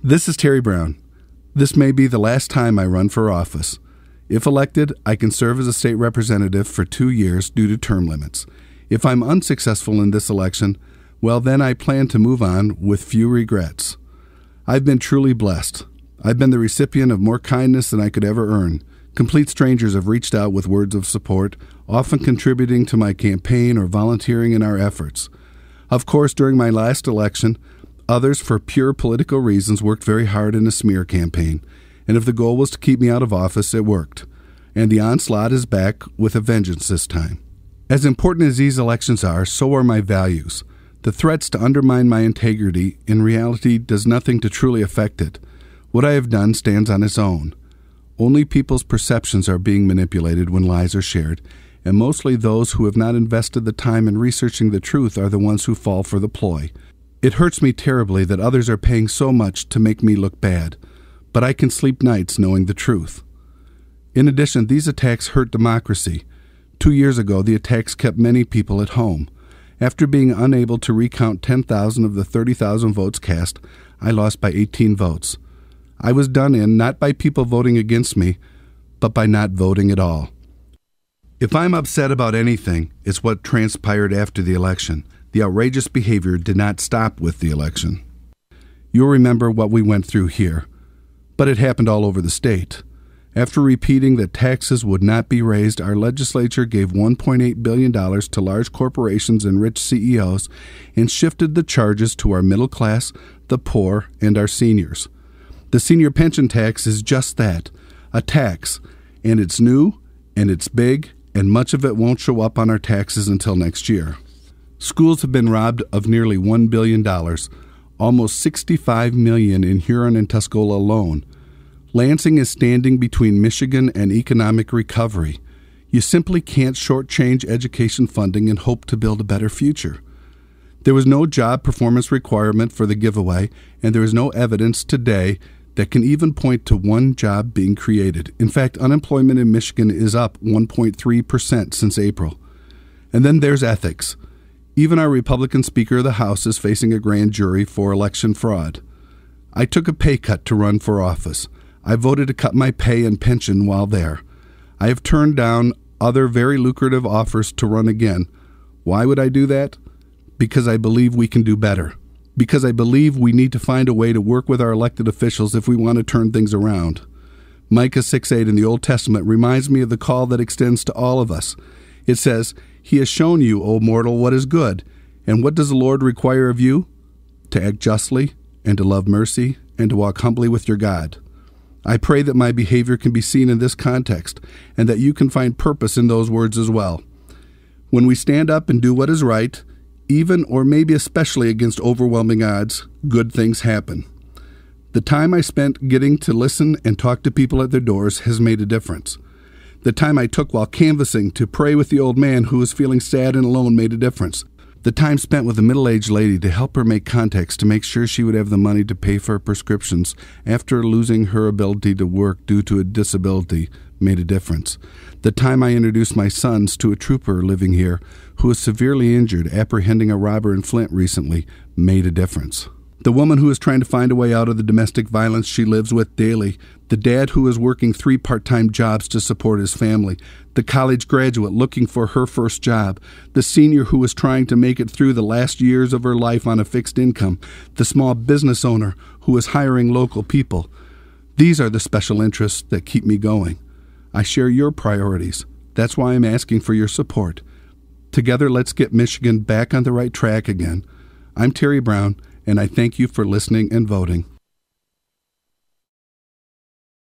This is Terry Brown. This may be the last time I run for office. If elected, I can serve as a state representative for 2 years due to term limits. If I'm unsuccessful in this election, well, then I plan to move on with few regrets. I've been truly blessed. I've been the recipient of more kindness than I could ever earn. Complete strangers have reached out with words of support, often contributing to my campaign or volunteering in our efforts. Of course, during my last election, others, for pure political reasons, worked very hard in a smear campaign. And if the goal was to keep me out of office, it worked. And the onslaught is back with a vengeance this time. As important as these elections are, so are my values. The threats to undermine my integrity, in reality, does nothing to truly affect it. What I have done stands on its own. Only people's perceptions are being manipulated when lies are shared, and mostly those who have not invested the time in researching the truth are the ones who fall for the ploy. It hurts me terribly that others are paying so much to make me look bad, but I can sleep nights knowing the truth. In addition, these attacks hurt democracy. 2 years ago, the attacks kept many people at home. After being unable to recount 10,000 of the 30,000 votes cast, I lost by 18 votes. I was done in not by people voting against me, but by not voting at all. If I'm upset about anything, it's what transpired after the election. The outrageous behavior did not stop with the election. You'll remember what we went through here, but it happened all over the state. After repeating that taxes would not be raised, our legislature gave $1.8 billion to large corporations and rich CEOs and shifted the charges to our middle class, the poor, and our seniors. The senior pension tax is just that, a tax, and it's new, and it's big, and much of it won't show up on our taxes until next year. Schools have been robbed of nearly $1 billion, almost $65 million in Huron and Tuscola alone. Lansing is standing between Michigan and economic recovery. You simply can't shortchange education funding and hope to build a better future. There was no job performance requirement for the giveaway, and there is no evidence today that can even point to one job being created. In fact, unemployment in Michigan is up 1.3% since April. And then there's ethics. Even our Republican Speaker of the House is facing a grand jury for election fraud. I took a pay cut to run for office. I voted to cut my pay and pension while there. I have turned down other very lucrative offers to run again. Why would I do that? Because I believe we can do better. Because I believe we need to find a way to work with our elected officials if we want to turn things around. Micah 6:8 in the Old Testament reminds me of the call that extends to all of us. It says, "He has shown you, O mortal, what is good. And what does the Lord require of you? To act justly, and to love mercy, and to walk humbly with your God." I pray that my behavior can be seen in this context, and that you can find purpose in those words as well. When we stand up and do what is right, even or maybe especially against overwhelming odds, good things happen. The time I spent getting to listen and talk to people at their doors has made a difference. The time I took while canvassing to pray with the old man who was feeling sad and alone made a difference. The time spent with a middle-aged lady to help her make contacts to make sure she would have the money to pay for her prescriptions after losing her ability to work due to a disability made a difference. The time I introduced my sons to a trooper living here who was severely injured apprehending a robber in Flint recently made a difference. The woman who is trying to find a way out of the domestic violence she lives with daily, the dad who is working 3 part-time jobs to support his family, the college graduate looking for her first job, the senior who is trying to make it through the last years of her life on a fixed income, the small business owner who is hiring local people. These are the special interests that keep me going. I share your priorities. That's why I'm asking for your support. Together, let's get Michigan back on the right track again. I'm Terry Brown, and I thank you for listening and voting.